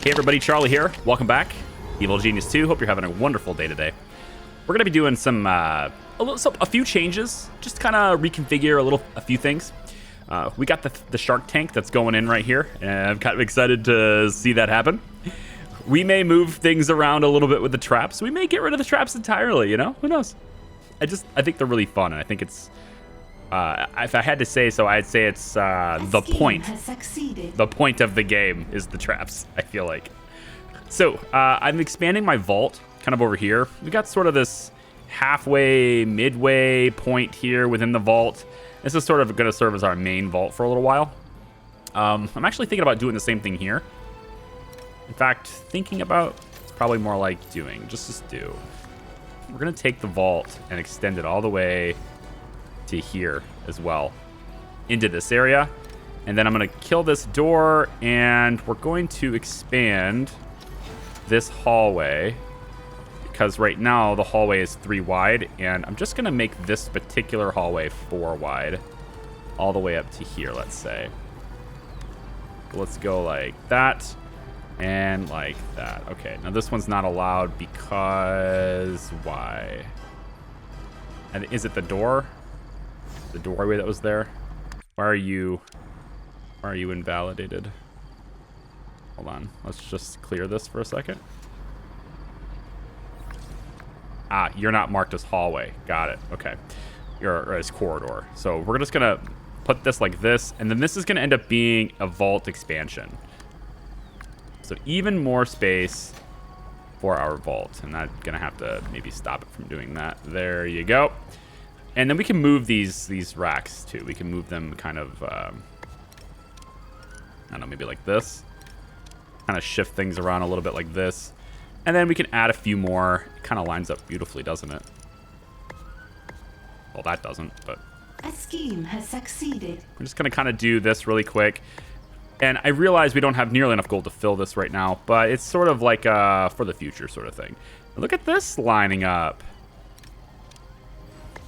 Hey everybody, Charlie here. Welcome back. Evil Genius 2. Hope you're having a wonderful day today. We're going to be doing a few changes, just kind of reconfigure a few things. We got the shark tank that's going in right here, and I'm kind of excited to see that happen. We may move things around a little bit with the traps. We may get rid of the traps entirely, you know? Who knows? I think they're really fun, and I think it's... if I had to say so, I'd say it's the point. The point of the game is the traps, I feel like. So, I'm expanding my vault kind of over here. We got sort of this halfway, midway point here within the vault. This is sort of going to serve as our main vault for a little while. I'm actually thinking about doing the same thing here. In fact, thinking about it's probably more like doing, just do. We're going to take the vault and extend it all the way to here as well, into this area. And then I'm going to kill this door, and we're going to expand this hallway, because right now the hallway is 3 wide, and I'm just going to make this particular hallway 4 wide all the way up to here, let's say. Let's go like that and like that. Okay, now this one's not allowed because why? And is it the door? The doorway that was there? Why are you invalidated? Hold on, let's just clear this for a second. Ah, you're not marked as hallway. Got it. Okay. You're as corridor. So we're just gonna put this like this, and then this is gonna end up being a vault expansion. So even more space for our vault, and I'm gonna have to maybe stop it from doing that. There you go. And then we can move these racks too. We can move them kind of, I don't know, maybe like this. Kind of shift things around a little bit like this. And then we can add a few more. It kind of lines up beautifully, doesn't it? Well, that doesn't, but... A scheme has succeeded. We're just going to kind of do this really quick. And I realize we don't have nearly enough gold to fill this right now, but it's sort of like a for the future sort of thing. Look at this lining up.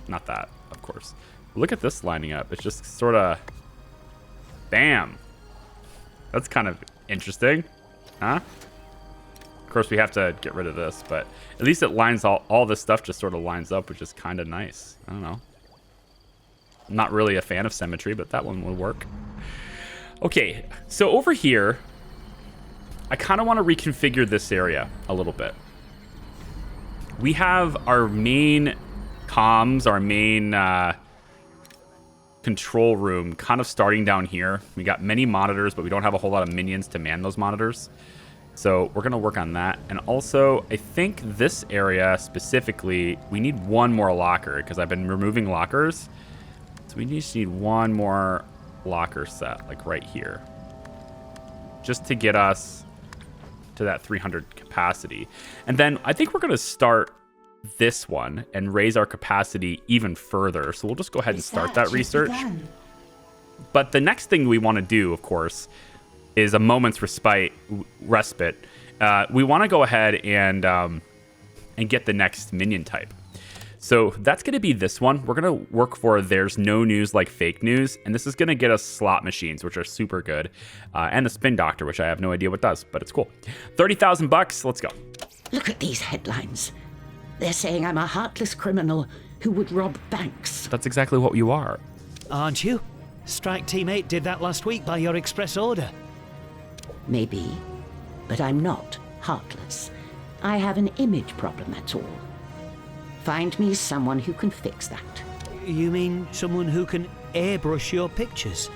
Not that, of course. Look at this lining up. It's just sort of... Bam. That's kind of interesting. Huh? Of course, we have to get rid of this, but at least it lines all this stuff just sort of lines up, which is kind of nice. I don't know. I'm not really a fan of symmetry, but that one will work. Okay, so over here, I kind of want to reconfigure this area a little bit. We have our main comms, our main control room kind of starting down here. We got many monitors, but we don't have a whole lot of minions to man those monitors. So we're going to work on that. And also, I think this area specifically, we need one more locker because I've been removing lockers. So we just need one more locker set, like right here, just to get us to that 300 capacity. And then I think we're going to start this one and raise our capacity even further. So we'll just go ahead and start that research. But the next thing we want to do, of course, is a moment's respite. We want to go ahead and get the next minion type. So that's going to be this one. We're going to work for There's No News Like Fake News, and this is going to get us slot machines, which are super good, and the spin doctor, which I have no idea what does, but it's cool. 30,000 bucks. Let's go. Look at these headlines. They're saying I'm a heartless criminal who would rob banks. That's exactly what you are. Aren't you? Strike Team 8 did that last week by your express order. Maybe, but I'm not heartless. I have an image problem, that's all. Find me someone who can fix that. You mean someone who can airbrush your pictures?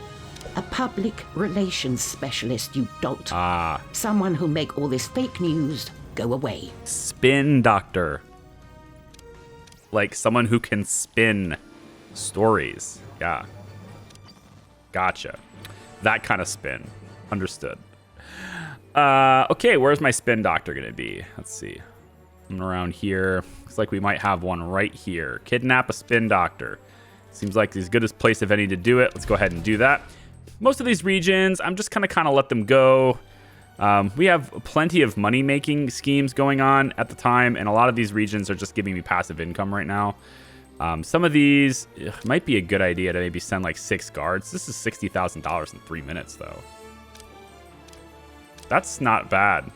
A public relations specialist, you dolt. Ah. Someone who'll make all this fake news go away. Spin doctor. Like someone who can spin stories. Yeah. Gotcha. That kind of spin. Understood. Okay, where's my spin doctor gonna be? Let's see. I'm around here. Looks like we might have one right here. Kidnap a spin doctor. Seems like as good a place if any to do it. Let's go ahead and do that. Most of these regions, I'm just kind of let them go. We have plenty of money-making schemes going on at the time, and a lot of these regions are just giving me passive income right now. Some of these might be a good idea to maybe send like 6 guards. This is $60,000 in 3 minutes, though. That's not bad.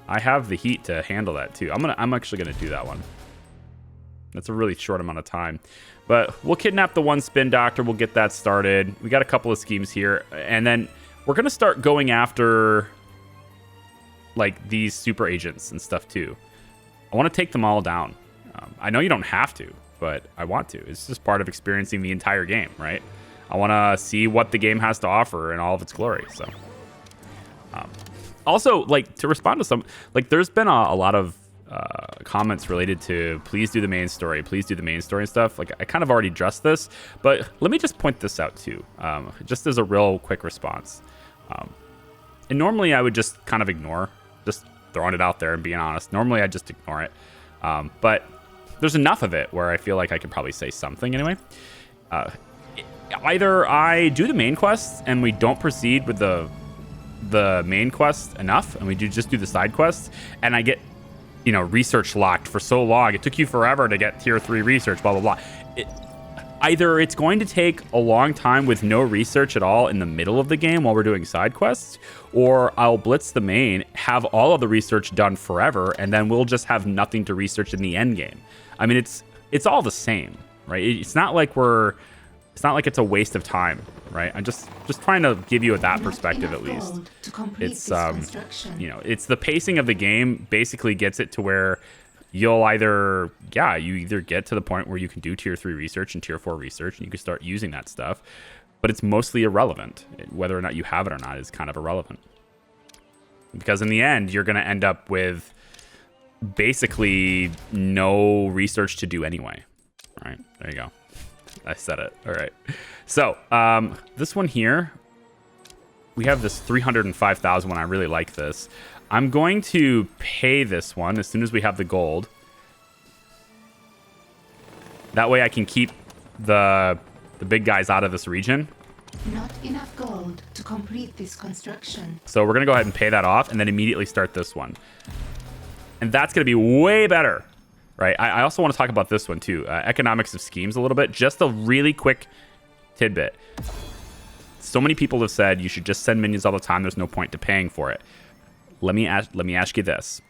I have the heat to handle that too. I'm actually gonna do that one. That's a really short amount of time. But we'll kidnap the one spin doctor. We'll get that started. We got a couple of schemes here. And then we're going to start going after like these super agents and stuff too. I want to take them all down. I know you don't have to, but I want to. It's just part of experiencing the entire game, right? I want to see what the game has to offer in all of its glory. So also, like, to respond to some, like, there's been a lot of comments related to please do the main story and stuff. Like, I kind of already addressed this, but let me just point this out too, just as a real quick response. And normally I would just kind of ignore, just throwing it out there and being honest. Normally I just ignore it, but there's enough of it where I feel like I could probably say something anyway. Either I do the main quests and we don't proceed with the main quest enough, and we just do the side quests, and I get, you know, research locked for so long. It took you forever to get tier 3 research, blah, blah, blah. Either it's going to take a long time with no research at all in the middle of the game while we're doing side quests, or I'll blitz the main, have all of the research done forever, and then we'll just have nothing to research in the end game. I mean, it's all the same, right? It's not like it's a waste of time, right? I'm just trying to give you that perspective at least. It's you know, it's the pacing of the game basically gets it to where you'll either get to the point where you can do tier 3 research and tier 4 research and you can start using that stuff, but it's mostly irrelevant. Whether or not you have it or not is kind of irrelevant. Because in the end, you're going to end up with basically no research to do anyway. All right, there you go. I said it. All right. So this one here, we have this 305,000 one. I really like this. I'm going to pay this one as soon as we have the gold. That way I can keep the big guys out of this region. Not enough gold to complete this construction. So we're going to go ahead and pay that off and then immediately start this one. And that's going to be way better. Right. I also want to talk about this one too. Economics of schemes a little bit. Just a really quick tidbit. So many people have said you should just send minions all the time. There's no point to paying for it. Let me ask you this.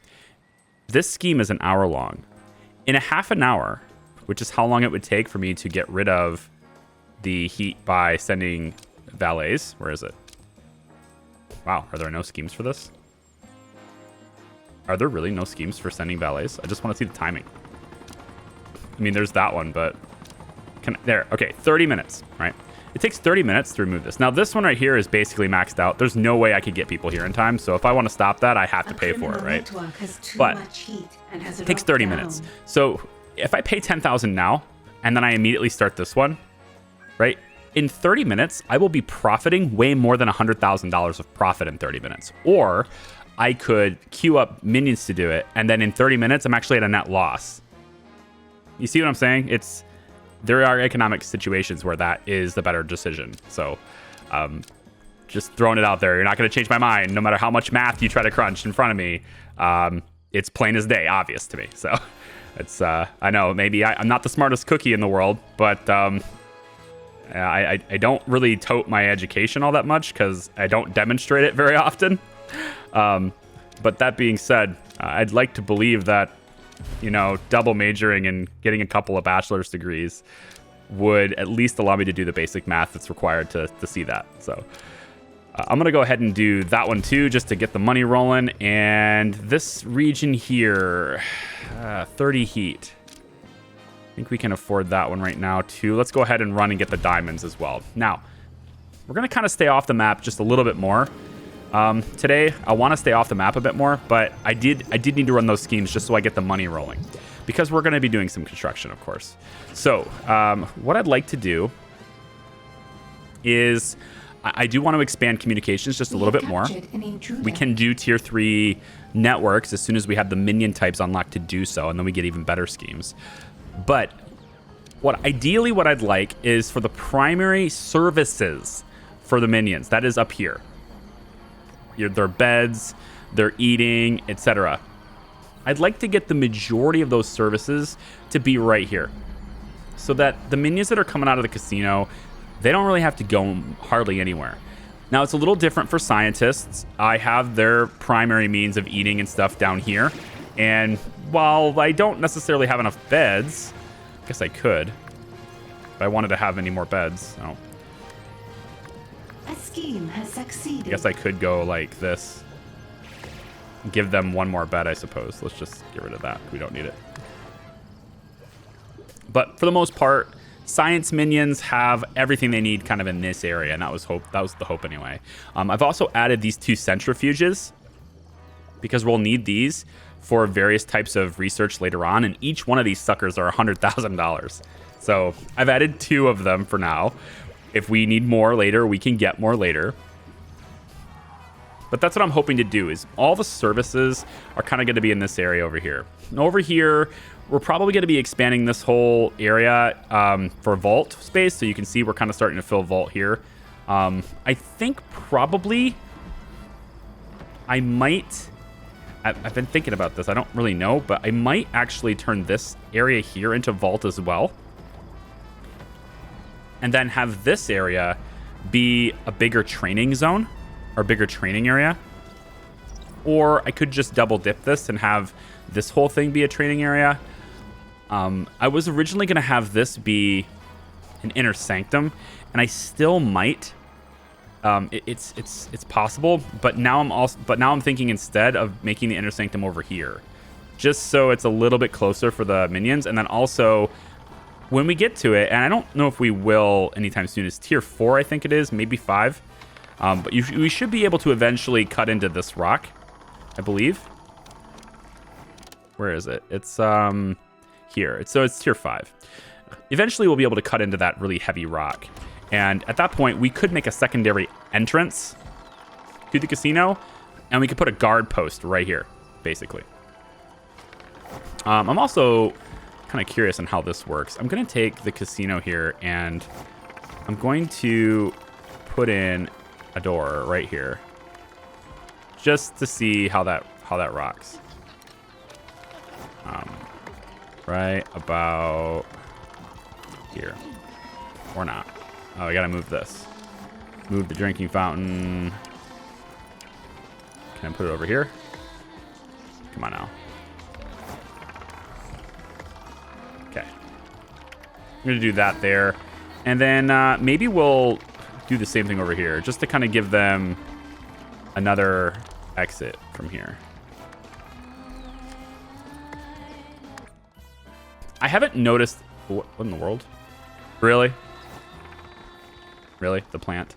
This scheme is an hour long. In a half an hour, which is how long it would take for me to get rid of the heat by sending valets. Where is it? Wow. Are there no schemes for this? Are there really no schemes for sending valets? I just want to see the timing. I mean, there's that one, but there. Okay, 30 minutes, right? It takes 30 minutes to remove this. Now, this one right here is basically maxed out. There's no way I could get people here in time. So if I want to stop that, I have to pay for it, right? But it takes 30 minutes. So if I pay 10,000 now, and then I immediately start this one, right? In 30 minutes, I will be profiting way more than $100,000 of profit in 30 minutes. Or I could queue up minions to do it, and then in 30 minutes, I'm actually at a net loss. You see what I'm saying? There are economic situations where that is the better decision. So just throwing it out there. You're not going to change my mind, no matter how much math you try to crunch in front of me. It's plain as day, obvious to me. So it's I know maybe I'm not the smartest cookie in the world, but I don't really tote my education all that much because I don't demonstrate it very often. But that being said, I'd like to believe that, you know, double majoring and getting a couple of bachelor's degrees would at least allow me to do the basic math that's required to see that. So I'm going to go ahead and do that one too, just to get the money rolling. And this region here, 30 heat. I think we can afford that one right now too. Let's go ahead and run and get the diamonds as well. Now, we're going to kind of stay off the map just a little bit more. Today, I want to stay off the map a bit more, but I did need to run those schemes just so I get the money rolling, because we're going to be doing some construction, of course. So what I'd like to do is I do want to expand communications just a little bit more. We can do tier 3 networks as soon as we have the minion types unlocked to do so, and then we get even better schemes. But what I'd like is for the primary services for the minions, that is up here. Their beds, their eating, etc. I'd like to get the majority of those services to be right here, so that the minions that are coming out of the casino, they don't really have to go hardly anywhere. Now, it's a little different for scientists. I have their primary means of eating and stuff down here. And while I don't necessarily have enough beds, I guess I could. If I wanted to have any more beds. Oh. A scheme has succeeded. I guess I could go like this. Give them one more bed, I suppose. Let's just get rid of that. We don't need it. But for the most part, science minions have everything they need kind of in this area, and that was the hope anyway. I've also added these 2 centrifuges because we'll need these for various types of research later on, and each one of these suckers are $100,000. So I've added 2 of them for now. If we need more later, we can get more later. But that's what I'm hoping to do, is all the services are kind of going to be in this area over here. And over here, we're probably going to be expanding this whole area for vault space. So you can see we're kind of starting to fill vault here. I think probably I might... I've been thinking about this. I don't really know, but I might actually turn this area here into vault as well. And then have this area be a bigger training zone. Or bigger training area. Or I could just double dip this and have this whole thing be a training area. I was originally going to have this be an inner sanctum, and I still might. It's possible, but now I'm thinking instead of making the inner sanctum over here, just so it's a little bit closer for the minions, and then also when we get to it, and I don't know if we will anytime soon. It's tier 4, I think it is, maybe 5. But we should be able to eventually cut into this rock, I believe. Where is it? It's here. So it's tier 5. Eventually, we'll be able to cut into that really heavy rock. And at that point, we could make a secondary entrance to the casino, and we could put a guard post right here, basically. I'm also kind of curious on how this works. I'm going to take the casino here, and I'm going to put in a door right here, just to see how that rocks. Right about here, or not. Oh, I gotta move this. Move the drinking fountain. Can I put it over here? Come on now. Okay. I'm gonna do that there, and then maybe we'll do the same thing over here, just to kind of give them another exit from here. I haven't noticed... What in the world? Really? Really? The plant?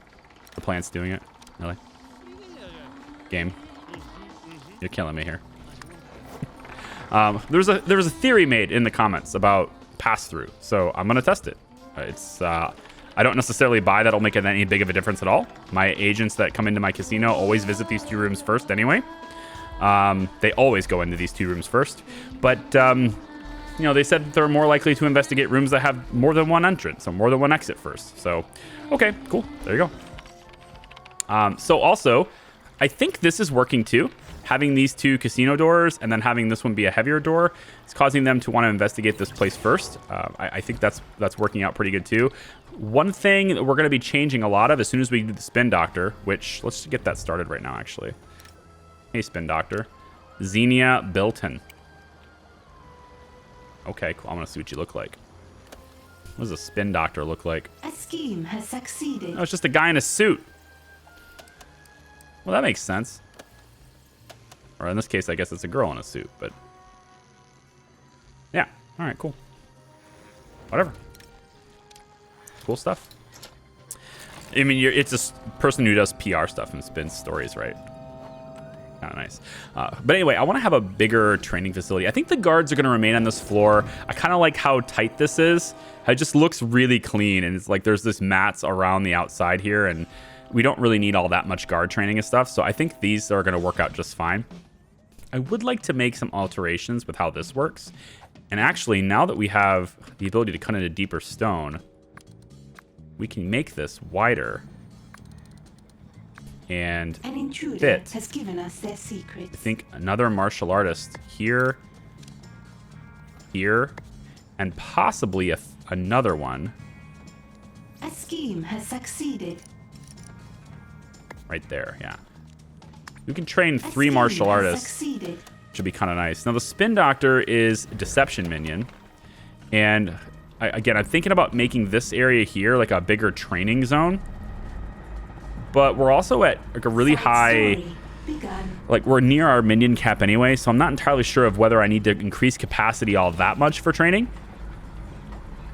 The plant's doing it? Really? Game. You're killing me here. There was a theory made in the comments about pass-through, so I'm going to test it. It's... I don't necessarily buy that'll make it any big of a difference at all. My agents that come into my casino always visit these 2 rooms first anyway. They always go into these 2 rooms first. But, you know, they said they're more likely to investigate rooms that have more than one entrance, or more than one exit first. So, okay, cool. There you go. So also, I think this is working too. Having these 2 casino doors and then having this one be a heavier door is causing them to want to investigate this place first. I think that's working out pretty good too. One thing that we're going to be changing a lot of as soon as we do the spin doctor, which let's get that started right now, actually. Hey, spin doctor. Xenia Bilton. Okay, cool. I want to see what you look like. What does a spin doctor look like? A scheme has succeeded. Oh, it's just a guy in a suit. Well, that makes sense. Or in this case, I guess it's a girl in a suit, but... yeah. All right, cool. Whatever. Cool stuff. I mean, it's a person who does PR stuff and spins stories, right? Kind of nice. But anyway, I want to have a bigger training facility. I think the guards are going to remain on this floor. I kind of like how tight this is. It just looks really clean, and it's like there's this mats around the outside here, and we don't really need all that much guard training and stuff, so I think these are going to work out just fine. I would like to make some alterations with how this works. And actually, now that we have the ability to cut into deeper stone, we can make this wider and An intruder fit. has given us their secrets. I think another martial artist here, here, and possibly another one. A scheme has succeeded. right there. Yeah. We can train A 3 scheme martial has artists. succeeded. Should be kind of nice. Now, the Spin Doctor is a deception minion. And again, I'm thinking about making this area here like a bigger training zone. But we're also at like a really Side high... story begun. Like, we're near our minion cap anyway, so I'm not entirely sure of whether I need to increase capacity all that much for training.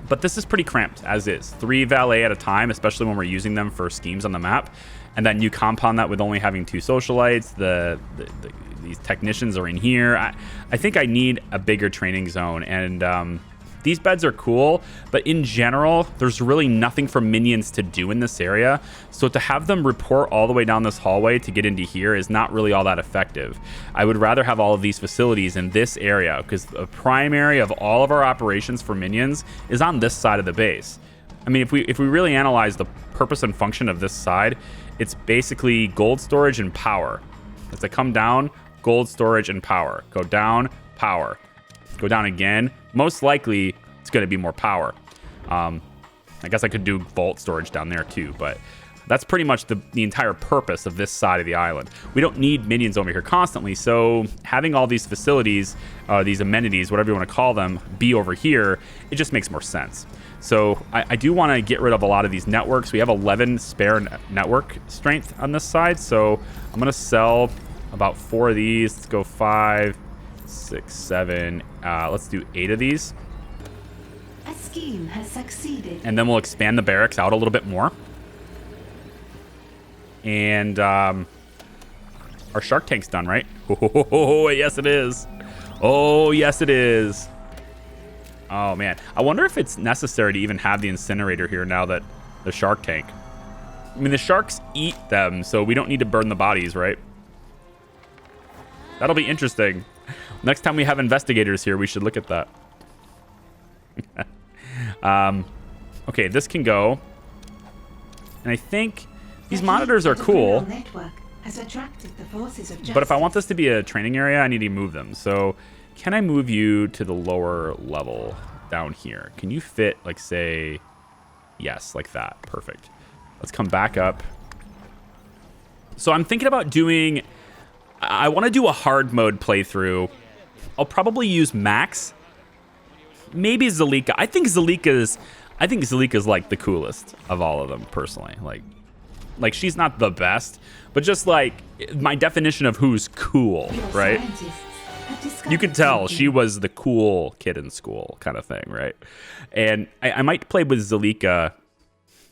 But this is pretty cramped, as is. 3 valet at a time, especially when we're using them for schemes on the map. And then you compound that with only having 2 socialites. These technicians are in here. I think I need a bigger training zone. And these beds are cool, but in general, there's really nothing for minions to do in this area. So to have them report all the way down this hallway to get into here is not really all that effective. I would rather have all of these facilities in this area, because the primary of all of our operations for minions is on this side of the base. I mean, if we really analyze the purpose and function of this side, it's basically gold storage and power. As I come down, gold storage and power. Go down, power. Go down again. Most likely, it's going to be more power. I guess I could do vault storage down there too, but that's pretty much the entire purpose of this side of the island. We don't need minions over here constantly, so having all these facilities, these amenities, whatever you want to call them, be over here, it just makes more sense. So I do want to get rid of a lot of these networks. We have 11 spare network strength on this side, so I'm going to sell about 4 of these. Let's go 5, 6, 7. Let's do 8 of these. A scheme has succeeded. And then we'll expand the barracks out a little bit more. And our shark tank's done, right? Oh, yes, it is. Oh, yes, it is. Oh, man. I wonder if it's necessary to even have the incinerator here now that the shark tank. I mean, the sharks eat them, so we don't need to burn the bodies, right? That'll be interesting. Next time we have investigators here, we should look at that. Okay, this can go. And I think these monitors are cool. Network has attracted the forces of But if I justice. want this to be a training area, I need to move them. So can I move you to the lower level down here? Can you fit, like, say, yes, like that. Perfect. Let's come back up. So I'm thinking about doing... I want to do a hard mode playthrough. I'll probably use Max. Maybe Zalika. I think Zalika's like the coolest of all of them, personally. Like she's not the best, but just like my definition of who's cool, Your right? scientists have discovered You could tell something. she was the cool kid in school kind of thing, right? And I might play with Zalika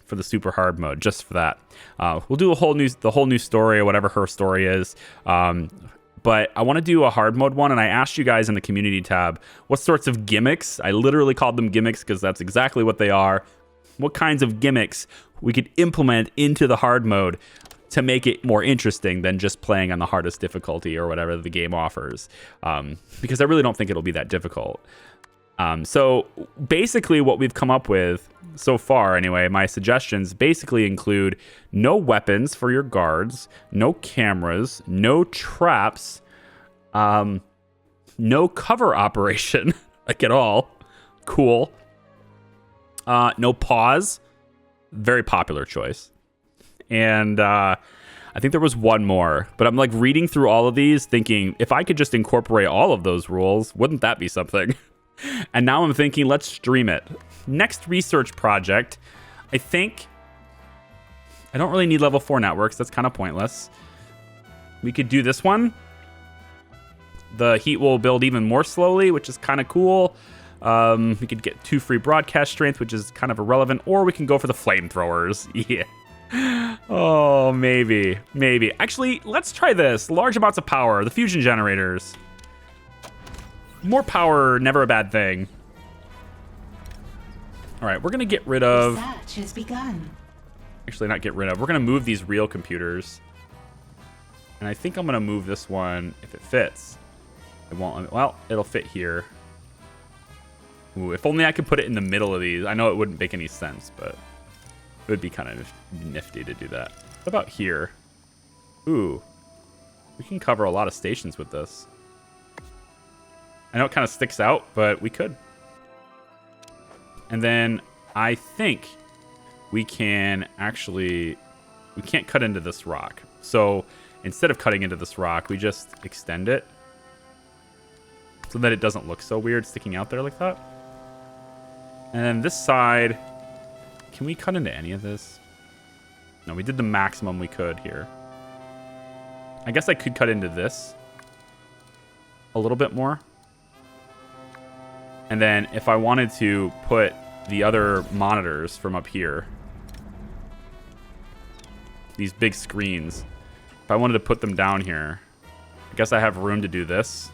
for the super hard mode, just for that. We'll do the whole new story, or whatever her story is. But I want to do a hard mode one, and I asked you guys in the community tab what sorts of gimmicks. I literally called them gimmicks because that's exactly what they are. What kinds of gimmicks we could implement into the hard mode to make it more interesting than just playing on the hardest difficulty or whatever the game offers. Because I really don't think it'll be that difficult. So basically what we've come up with so far, anyway, my suggestions basically include no weapons for your guards, no cameras, no traps, no cover operation, like at all. Cool. No pause. Very popular choice. And I think there was one more, but I'm like reading through all of these thinking if I could just incorporate all of those rules, wouldn't that be something? And now I'm thinking, let's stream it. Next research project, I think I don't really need level 4 networks. That's kind of pointless. We could do this one. The heat will build even more slowly, which is kind of cool. We could get 2 free broadcast strength, which is kind of irrelevant, or we can go for the flamethrowers. Yeah. Oh, maybe. Actually, let's try this. Large amounts of power, the fusion generators. More power, never a bad thing. All right, we're going to get rid of... Research has begun. Actually, not get rid of. We're going to move these real computers. And I think I'm going to move this one if it fits. It won't... Well, it'll fit here. Ooh, if only I could put it in the middle of these. I know it wouldn't make any sense, but it would be kind of nifty to do that. What about here? Ooh. We can cover a lot of stations with this. I know it kind of sticks out, but we could. And then I think we can actually... We can't cut into this rock. So instead of cutting into this rock, we just extend it so that it doesn't look so weird sticking out there like that. And then this side, can we cut into any of this? No, we did the maximum we could here. I guess I could cut into this a little bit more. And then if I wanted to put the other monitors from up here, these big screens, if I wanted to put them down here, I guess I have room to do this.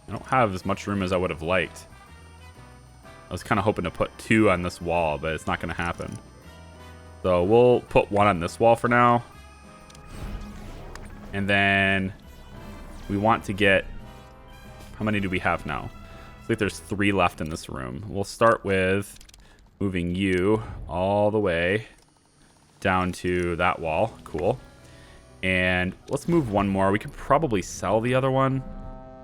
I don't have as much room as I would have liked. I was kind of hoping to put 2 on this wall, but it's not going to happen. So we'll put 1 on this wall for now. And then we want to get... How many do we have now? Looks like there's 3 left in this room. We'll start with moving you all the way down to that wall. Cool. And let's move 1 more. We could probably sell the other one,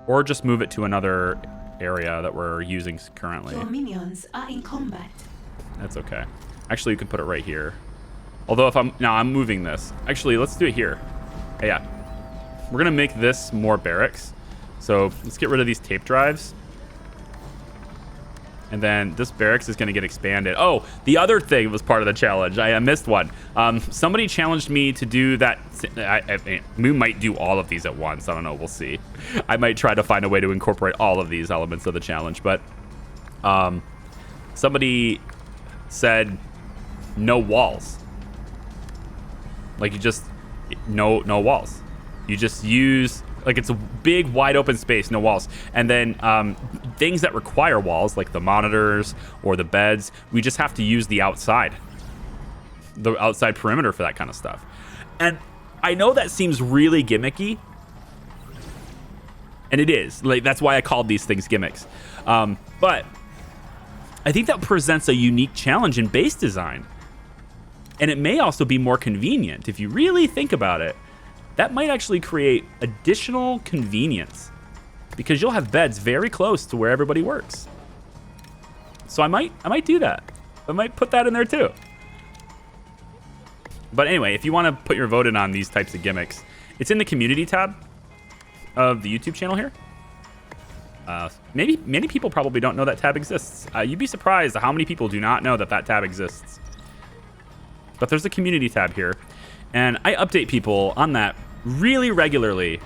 or just move it to another area that we're using currently. Your minions are in combat. That's okay. Actually, you can put it right here. Although if I'm moving this. Actually, let's do it here. Yeah. We're gonna make this more barracks. So let's get rid of these tape drives. And then this barracks is going to get expanded. Oh, the other thing was part of the challenge. I missed one. Somebody challenged me to do that. We might do all of these at once. I don't know. We'll see. I might try to find a way to incorporate all of these elements of the challenge. But somebody said no walls. Like you just, no walls. You just use... Like it's a big, wide open space, no walls. And then things that require walls, like the monitors or the beds, we just have to use the outside perimeter for that kind of stuff. And I know that seems really gimmicky. And it is. Like that's why I called these things gimmicks. But I think that presents a unique challenge in base design. And it may also be more convenient if you really think about it. That might actually create additional convenience because you'll have beds very close to where everybody works. So I might do that. I might put that in there too. But anyway, if you want to put your vote in on these types of gimmicks, it's in the community tab of the YouTube channel here. Many people probably don't know that tab exists. You'd be surprised at how many people do not know that that tab exists. But there's a community tab here, and I update people on that really regularly.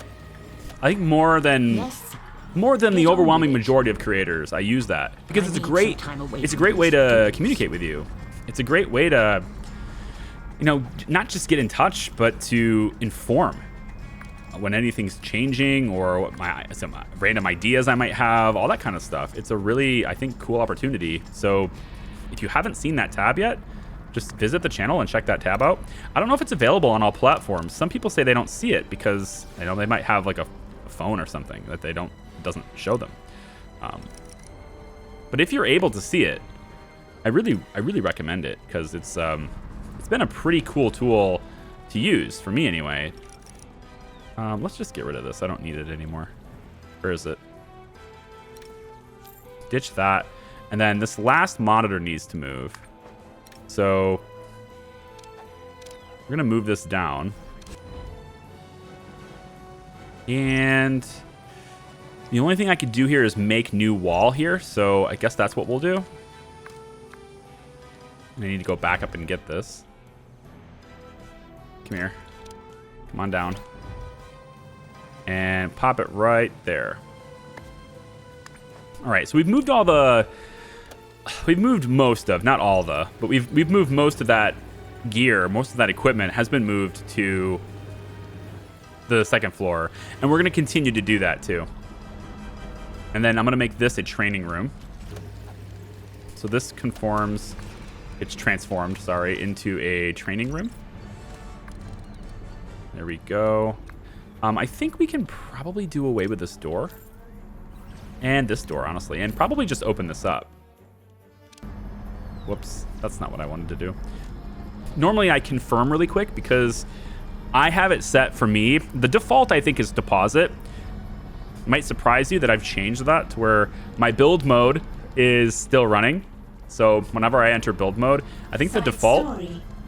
I think more than the overwhelming majority of creators. I use that because it's a great way to communicate with you. It's a great way to, not just get in touch, but to inform when anything's changing or what some random ideas I might have, all that kind of stuff. It's a really, I think, cool opportunity. So if you haven't seen that tab yet, just visit the channel and check that tab out. I don't know if it's available on all platforms. Some people say they don't see it because they might have like a phone or something that doesn't show them. But if you're able to see it, I really recommend it because it's been a pretty cool tool to use for me anyway. Let's just get rid of this. I don't need it anymore. Where is it? Ditch that. And then this last monitor needs to move. So we're going to move this down. And the only thing I could do here is make new wall here. So I guess that's what we'll do. I need to go back up and get this. Come here. Come on down. And pop it right there. All right, so we've moved most of, not all the, but we've moved most of that gear, most of that equipment has been moved to the second floor, and we're going to continue to do that too. And then I'm going to make this a training room. So this it's transformed, into a training room. There we go. I think we can probably do away with this door. And this door, honestly, and probably just open this up. Whoops, that's not what I wanted to do. Normally I confirm really quick because I have it set for me. The default, I think, is deposit. It might surprise you that I've changed that to where my build mode is still running. So whenever I enter build mode, I think the default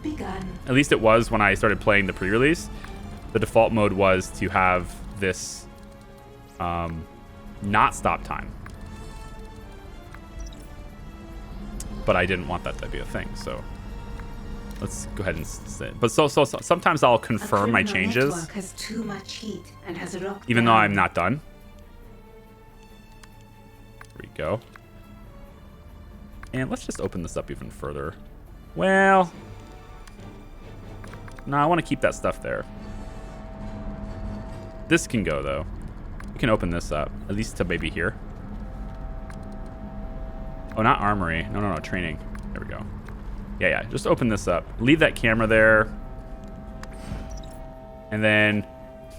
begun. At least it was when I started playing the pre-release. The default mode was to have this not stop time. But I didn't want that to be a thing, so let's go ahead and sit. But so sometimes I'll confirm my changes, network has too much heat and has rocked even though down. I'm not done. There we go. And let's just open this up even further. Well, no, I want to keep that stuff there. This can go, though. We can open this up, at least to maybe here. Oh, not armory. No, training. There we go. Yeah, just open this up. Leave that camera there. And then,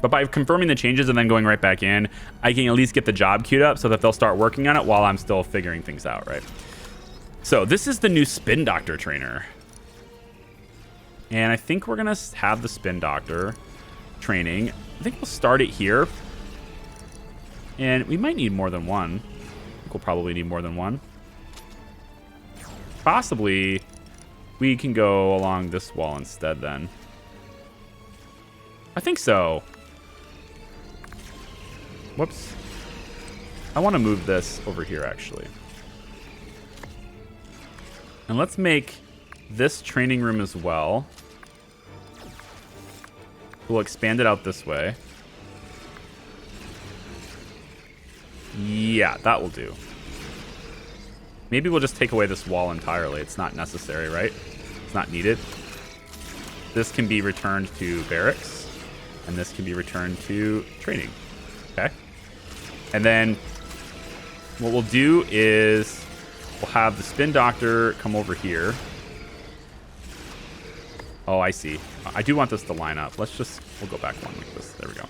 but by confirming the changes and then going right back in, I can at least get the job queued up so that they'll start working on it while I'm still figuring things out, right? So this is the new Spin Doctor trainer. And I think we're going to have the Spin Doctor training. I think we'll start it here. And we might need more than one. I think we'll probably need more than one. Possibly, we can go along this wall instead then. I think so. Whoops. I want to move this over here, actually. And let's make this training room as well. We'll expand it out this way. Yeah, that will do. Maybe we'll just take away this wall entirely. It's not necessary, right? It's not needed. This can be returned to barracks, and this can be returned to training. Okay. And then what we'll do is we'll have the Spin Doctor come over here. Oh, I see. I do want this to line up. We'll go back one like this. There we go.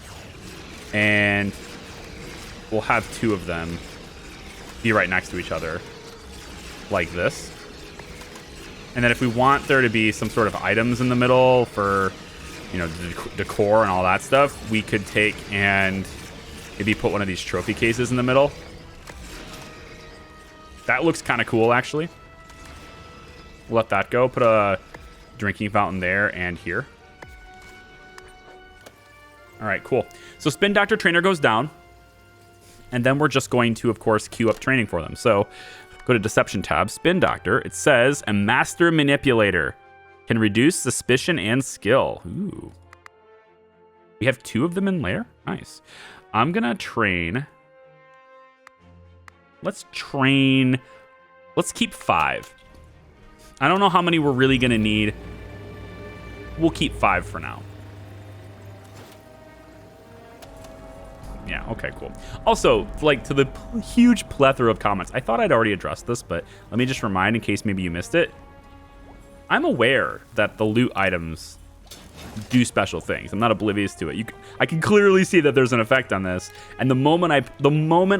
And we'll have two of them be right next to each other like this. And then if we want there to be some sort of items in the middle for, you know, decor and all that stuff, we could take and maybe put one of these trophy cases in the middle. That looks kind of cool, actually. We'll let that go. Put a drinking fountain there and here. All right, cool. So Spin Doctor Trainer goes down. And then we're just going to, of course, queue up training for them. So go to Deception tab, Spin Doctor. It says a Master Manipulator can reduce suspicion and skill. Ooh. We have two of them in lair? Nice. I'm going to train. Let's keep 5. I don't know how many we're really going to need. We'll keep 5 for now. Yeah, okay, cool. Also, like, to the huge plethora of comments, I thought I'd already addressed this, but let me just remind in case maybe you missed it. I'm aware that the loot items do special things. I'm not oblivious to it. I can clearly see that there's an effect on this. And the moment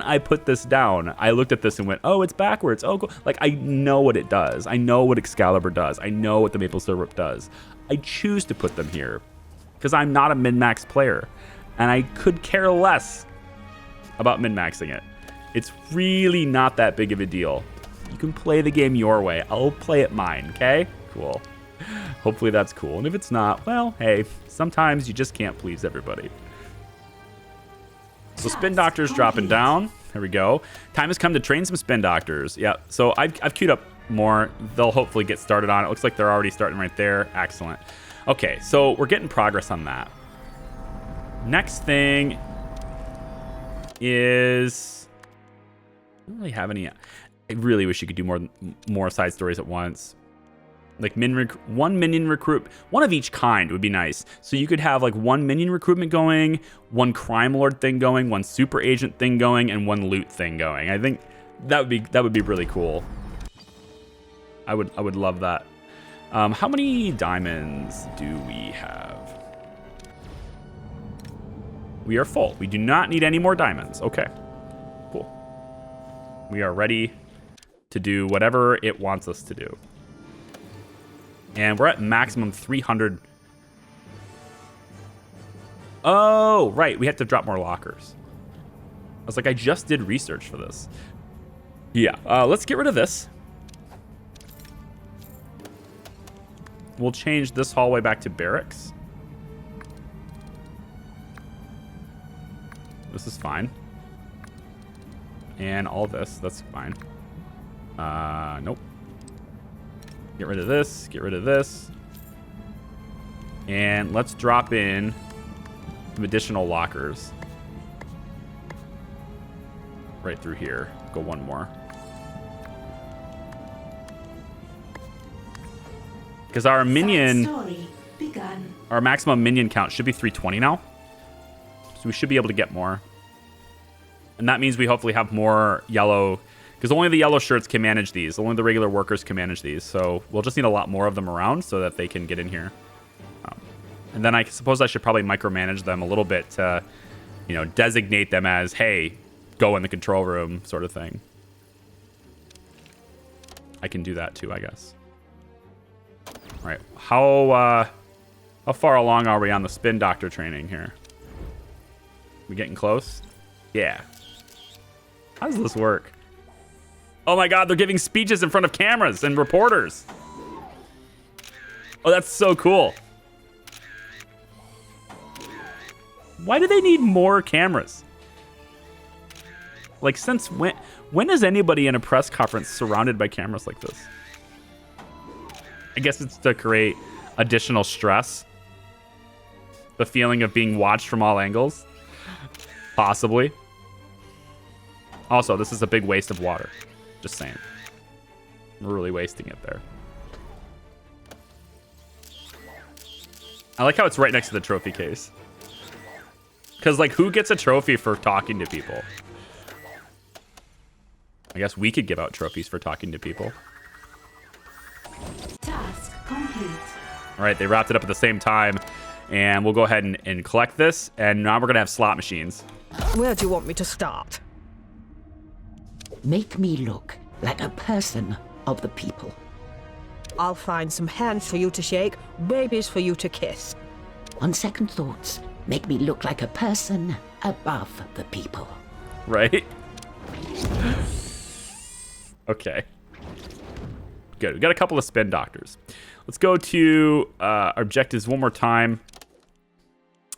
I put this down, I looked at this and went, "Oh, it's backwards. Oh, cool." Like, I know what it does. I know what Excalibur does. I know what the maple syrup does. I choose to put them here because I'm not a min-max player. And I could care less about min-maxing it. It's really not that big of a deal. You can play the game your way. I'll play it mine, okay? Cool. Hopefully that's cool. And if it's not, well, hey, sometimes you just can't please everybody. So Spin Doctor's dropping down. There we go. Time has come to train some Spin Doctors. Yeah, so I've queued up more. They'll hopefully get started on it. Looks like they're already starting right there. Excellent. Okay, so we're getting progress on that. Next thing is, I don't really have any. I really wish you could do more side stories at once. Like one minion recruit, one of each kind would be nice. So you could have like one minion recruitment going, one crime lord thing going, one super agent thing going, and one loot thing going. I think that would be really cool. I would love that. How many diamonds do we have? We are full. We do not need any more diamonds. Okay, cool. We are ready to do whatever it wants us to do. And we're at maximum 300. Oh, right. We have to drop more lockers. I was like, I just did research for this. Yeah, let's get rid of this. we'll change this hallway back to barracks. This is fine. And all this, that's fine. Nope. Get rid of this, get rid of this. And let's drop in some additional lockers. Right through here. Go one more. Because our minion, our maximum minion count should be 320 now. So we should be able to get more. And that means we hopefully have more yellow, because only the yellow shirts can manage these. Only the regular workers can manage these. So we'll just need a lot more of them around so that they can get in here. And then I suppose I should probably micromanage them a little bit to, you know, designate them as, hey, go in the control room sort of thing. I can do that too, I guess. All right, how far along are we on the spin doctor training here? We getting close? Yeah. How does this work? Oh my God, they're giving speeches in front of cameras and reporters. Oh, that's so cool. Why do they need more cameras? Like, since when is anybody in a press conference surrounded by cameras like this? I guess it's to create additional stress. The feeling of being watched from all angles. Possibly. Also, this is a big waste of water. Just saying. We're really wasting it there. I like how it's right next to the trophy case. Because, like, who gets a trophy for talking to people? I guess we could give out trophies for talking to people. Task complete. All right, they wrapped it up at the same time. And we'll go ahead and collect this. And now we're going to have slot machines. Where do you want me to start? Make me look like a person of the people. I'll find some hands for you to shake, babies for you to kiss. On second thoughts, make me look like a person above the people. Right? Okay. Good. We got a couple of spin doctors. Let's go to our objectives one more time.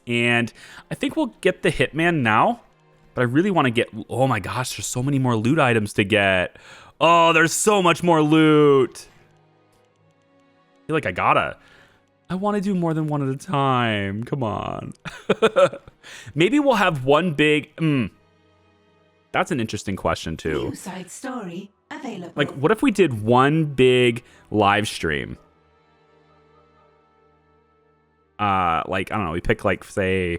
And I think we'll get the Hitman now. But I really want to get... Oh my gosh, there's so many more loot items to get. Oh, there's so much more loot. I feel like I want to do more than one at a time. Come on. Maybe we'll have one big... That's an interesting question, too. New side story available. Like, what if we did one big live stream? Like, I don't know, we pick, like, say,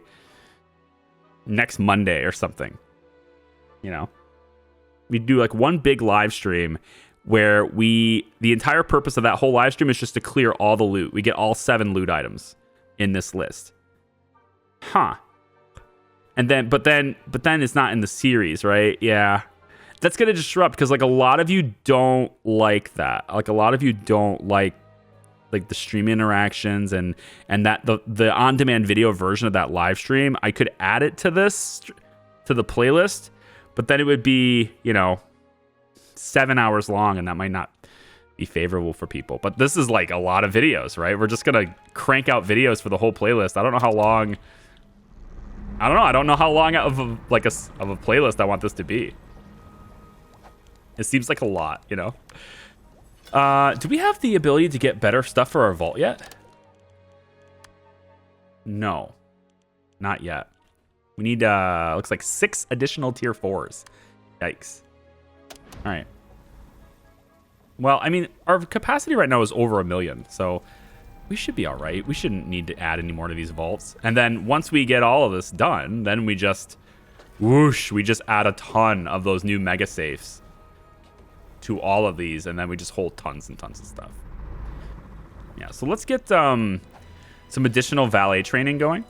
next Monday or something. You know? We do, like, one big live stream where the entire purpose of that whole live stream is just to clear all the loot. We get all 7 loot items in this list. Huh. And then, but then it's not in the series, right? Yeah. That's going to disrupt because, like, a lot of you don't like that. Like, a lot of you don't like the stream interactions and that the on-demand video version of that live stream. I could add it to the playlist, but then it would be, you know, 7 hours long, and that might not be favorable for people. But this is like a lot of videos, right? We're just going to crank out videos for the whole playlist. I don't know how long of a playlist I want this to be. It seems like a lot, you know? Do we have the ability to get better stuff for our vault yet? No. Not yet. We need, looks like 6 additional tier 4s. Yikes. All right. Well, I mean, our capacity right now is over 1 million, so we should be all right. We shouldn't need to add any more to these vaults. And then once we get all of this done, then we just, whoosh, we just add a ton of those new mega safes to all of these, and then we just hold tons and tons of stuff. Yeah, so let's get some additional valet training going.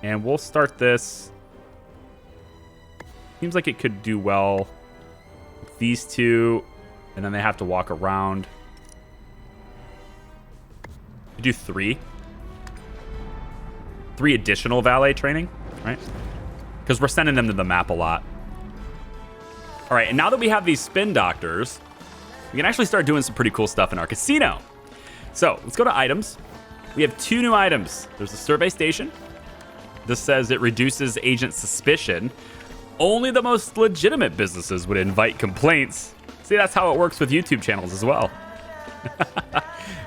And we'll start this. Seems like it could do well with these two, and then they have to walk around. We do 3 additional valet training, right? Because we're sending them to the map a lot. All right, and now that we have these spin doctors, we can actually start doing some pretty cool stuff in our casino. So let's go to items. We have 2 new items. There's a survey station. This says it reduces agent suspicion. Only the most legitimate businesses would invite complaints. See, that's how it works with YouTube channels as well.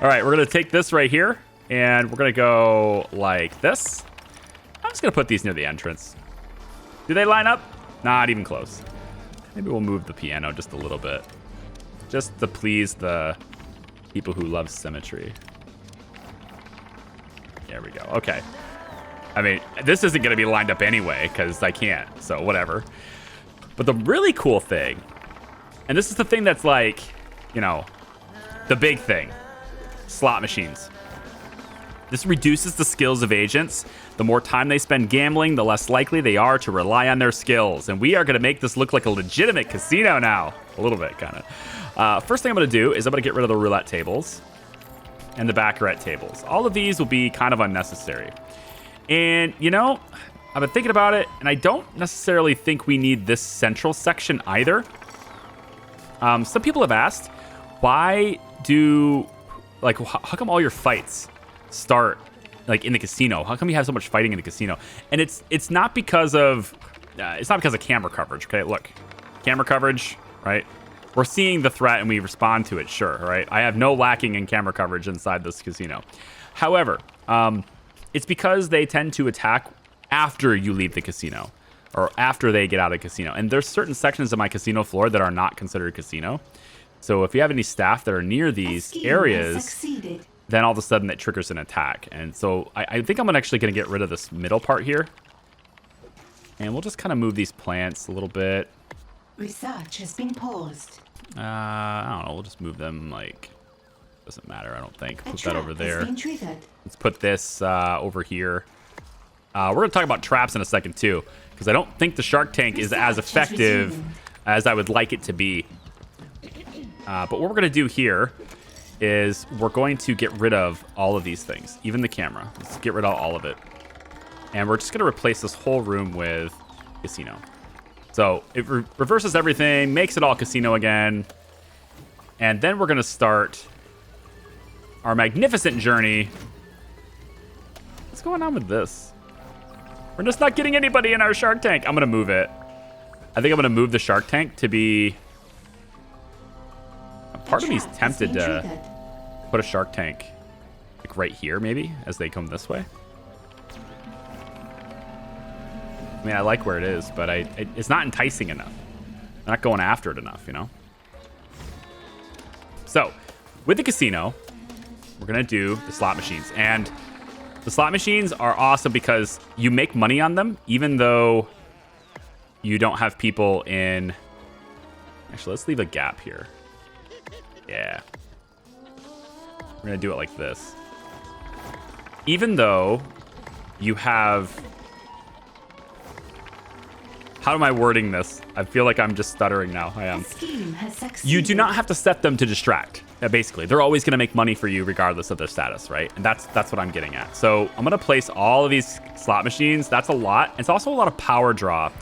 All right, we're going to take this right here, and we're going to go like this. I'm just going to put these near the entrance. Do they line up? Not even close. Maybe we'll move the piano just a little bit, just to please the people who love symmetry. There we go. Okay. I mean, this isn't going to be lined up anyway because I can't, so whatever. But the really cool thing, and this is the thing that's like, you know, the big thing, slot machines. This reduces the skills of agents. The more time they spend gambling, the less likely they are to rely on their skills. And we are going to make this look like a legitimate casino now. A little bit, kind of. First thing I'm going to do is I'm going to get rid of the roulette tables and the baccarat tables. All of these will be kind of unnecessary. And, you know, I've been thinking about it, and I don't necessarily think we need this central section either. Some people have asked, why do, like, how come all your fights start, like, in the casino? How come you have so much fighting in the casino? And it's not because of, camera coverage, okay? Look, camera coverage, right? We're seeing the threat and we respond to it, sure, right? I have no lacking in camera coverage inside this casino. However, it's because they tend to attack after you leave the casino or after they get out of the casino. And there's certain sections of my casino floor that are not considered casino. So if you have any staff that are near these areas, then all of a sudden it triggers an attack. And so I think I'm actually going to get rid of this middle part here. And we'll just kind of move these plants a little bit. Research has been paused. I don't know. We'll just move them, like, doesn't matter, I don't think. Put that over there. Let's put this over here. We're going to talk about traps in a second, too, because I don't think the shark tank is as effective as I would like it to be. But what we're going to do here is we're going to get rid of all of these things, even the camera. Let's get rid of all of it. And we're just going to replace this whole room with casino. So it reverses everything, makes it all casino again. And then we're going to start our magnificent journey. What's going on with this? We're just not getting anybody in our shark tank. I'm going to move it. I think I'm going to move the shark tank to be... Part of me is tempted to put a shark tank like right here, maybe, as they come this way. I mean, I like where it is, but it's not enticing enough. I'm not going after it enough, you know? So, with the casino, we're going to do the slot machines. And the slot machines are awesome because you make money on them, even though you don't have people in... Actually, let's leave a gap here. Yeah. We're going to do it like this. Even though you have... How am I wording this? I feel like I'm just stuttering now. I am. You do not have to set them to distract. Basically, they're always going to make money for you regardless of their status, right? And that's what I'm getting at. So I'm going to place all of these slot machines. That's a lot. It's also a lot of power draw.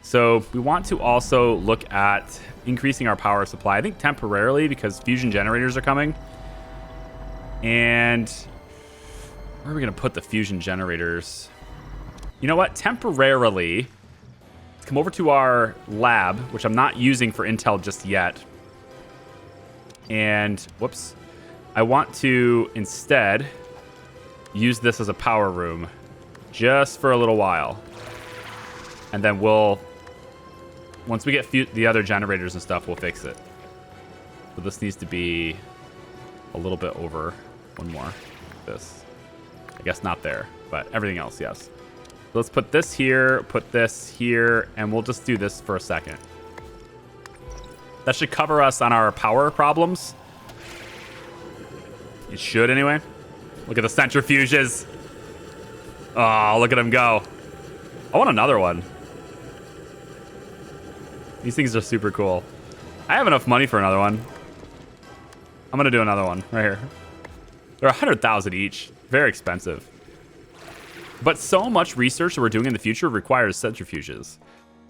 So we want to also look at increasing our power supply. I think temporarily because fusion generators are coming. And where are we going to put the fusion generators? You know what? Temporarily... come over to our lab, which I'm not using for intel just yet. And, whoops. I want to instead use this as a power room just for a little while. And then we'll, once we get the other generators and stuff, we'll fix it. So this needs to be a little bit over one more. This. I guess not there, but everything else, yes. Let's put this here, put this here, and we'll just do this for a second. That should cover us on our power problems. It should anyway. Look at the centrifuges. Oh, look at them go. I want another one. These things are super cool. I have enough money for another one. I'm going to do another one right here. They're 100,000 each. Very expensive. But so much research that we're doing in the future requires centrifuges.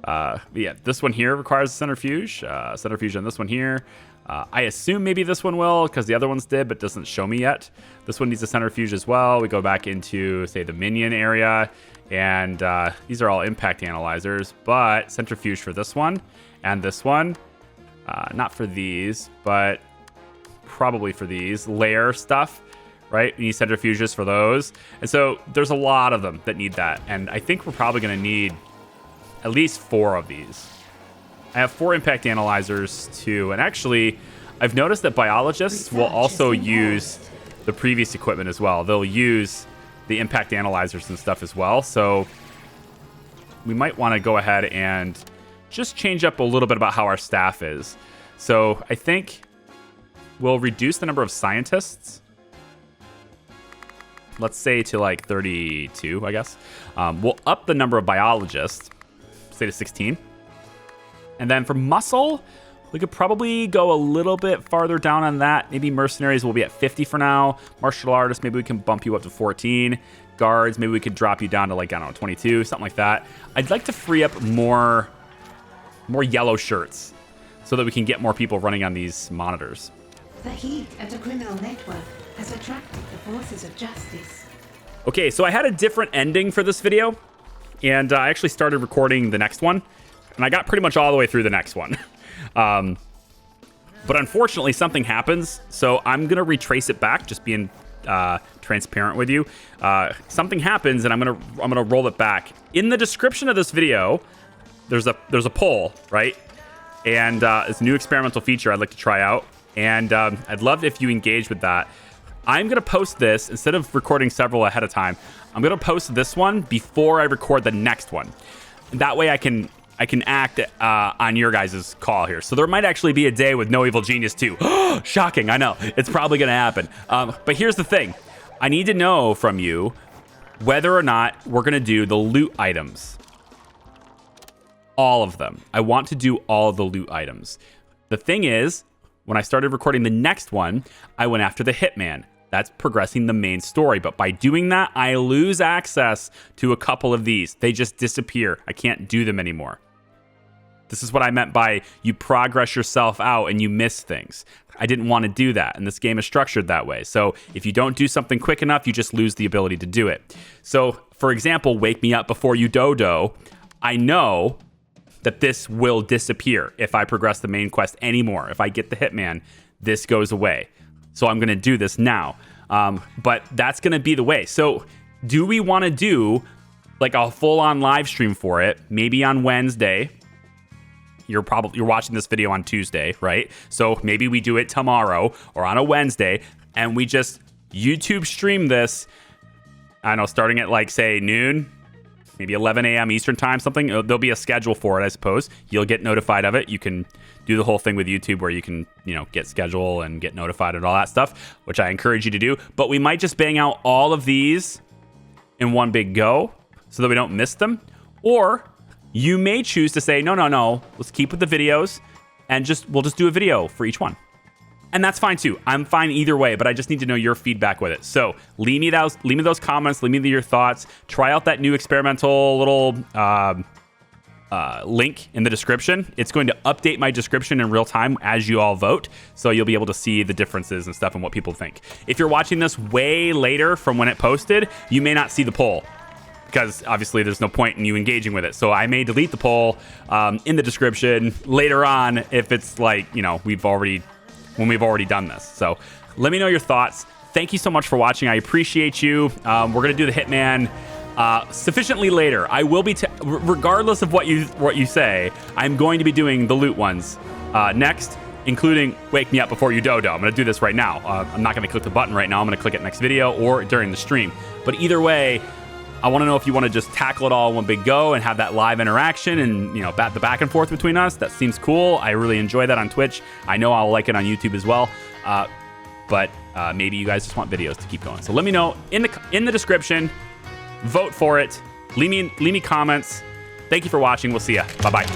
Yeah, this one here requires a centrifuge. Centrifuge on this one here. I assume maybe this one will, because the other ones did, but doesn't show me yet. This one needs a centrifuge as well. We go back into, say, the minion area, and these are all impact analyzers, but centrifuge for this one and this one. Not for these, but probably for these. Layer stuff, right? We need centrifuges for those. And so there's a lot of them that need that, and I think we're probably going to need at least 4 of these. I have 4 impact analyzers too, and actually I've noticed that biologists will also use the previous equipment as well. They'll use the impact analyzers and stuff as well, so we might want to go ahead and just change up a little bit about how our staff is. So I think we'll reduce the number of scientists, let's say to like 32, I guess. We'll up the number of biologists, say to 16. And then for muscle, we could probably go a little bit farther down on that. Maybe mercenaries will be at 50 for now. Martial artists, maybe we can bump you up to 14. Guards, maybe we could drop you down to like, I don't know, 22, something like that. I'd like to free up more yellow shirts so that we can get more people running on these monitors. The heat at a criminal network has attracted the forces of justice. Okay, so I had a different ending for this video, and I actually started recording the next one. And I got pretty much all the way through the next one. But unfortunately, something happens. So I'm going to retrace it back, just being transparent with you. Something happens, and I'm gonna roll it back. In the description of this video, there's a poll, right? And it's a new experimental feature I'd like to try out. And I'd love if you engage with that. I'm going to post this, instead of recording several ahead of time, I'm going to post this one before I record the next one. That way I can act on your guys' call here. So there might actually be a day with No Evil Genius 2. Shocking, I know. It's probably going to happen. But here's the thing. I need to know from you whether or not we're going to do the loot items. All of them. I want to do all of the loot items. The thing is, when I started recording the next one, I went after the Hitman. That's progressing the main story. But by doing that, I lose access to a couple of these. They just disappear. I can't do them anymore. This is what I meant by you progress yourself out and you miss things. I didn't want to do that, and this game is structured that way. So if you don't do something quick enough, you just lose the ability to do it. So, for example, Wake Me Up Before You Dodo, I know that this will disappear if I progress the main quest anymore. If I get the Hitman, this goes away. So I'm going to do this now. But that's going to be the way. So do we want to do like a full-on live stream for it? Maybe on Wednesday. You're watching this video on Tuesday, right? So maybe we do it tomorrow or on a Wednesday, and we just YouTube stream this, I don't know, starting at like, say, noon, maybe 11 a.m. Eastern time, something. There'll be a schedule for it, I suppose. You'll get notified of it. You can do the whole thing with YouTube where you can, get schedule and get notified and all that stuff, which I encourage you to do. But we might just bang out all of these in one big go so that we don't miss them. Or you may choose to say, no, let's keep with the videos and we'll just do a video for each one. And that's fine too. I'm fine either way, but I just need to know your feedback with it. So leave me those comments, leave me your thoughts. Try out that new experimental little link in the description. It's going to update my description in real time as you all vote. So you'll be able to see the differences and stuff and what people think. If you're watching this way later from when it posted, you may not see the poll, because obviously there's no point in you engaging with it. So I may delete the poll in the description later on if it's like, we've already done this. So let me know your thoughts. Thank you so much for watching. I appreciate you. We're going to do the Hitman sufficiently later. I will be, regardless of what you say, I'm going to be doing the loot ones next, including Wake Me Up Before You Dodo. I'm going to do this right now. I'm not going to click the button right now. I'm going to click it next video or during the stream. But either way, I want to know if you want to just tackle it all in one big go and have that live interaction and, the back and forth between us. That seems cool. I really enjoy that on Twitch. I know I'll like it on YouTube as well. But maybe you guys just want videos to keep going. So let me know in the description. Vote for it. Leave me comments. Thank you for watching. We'll see ya. Bye-bye.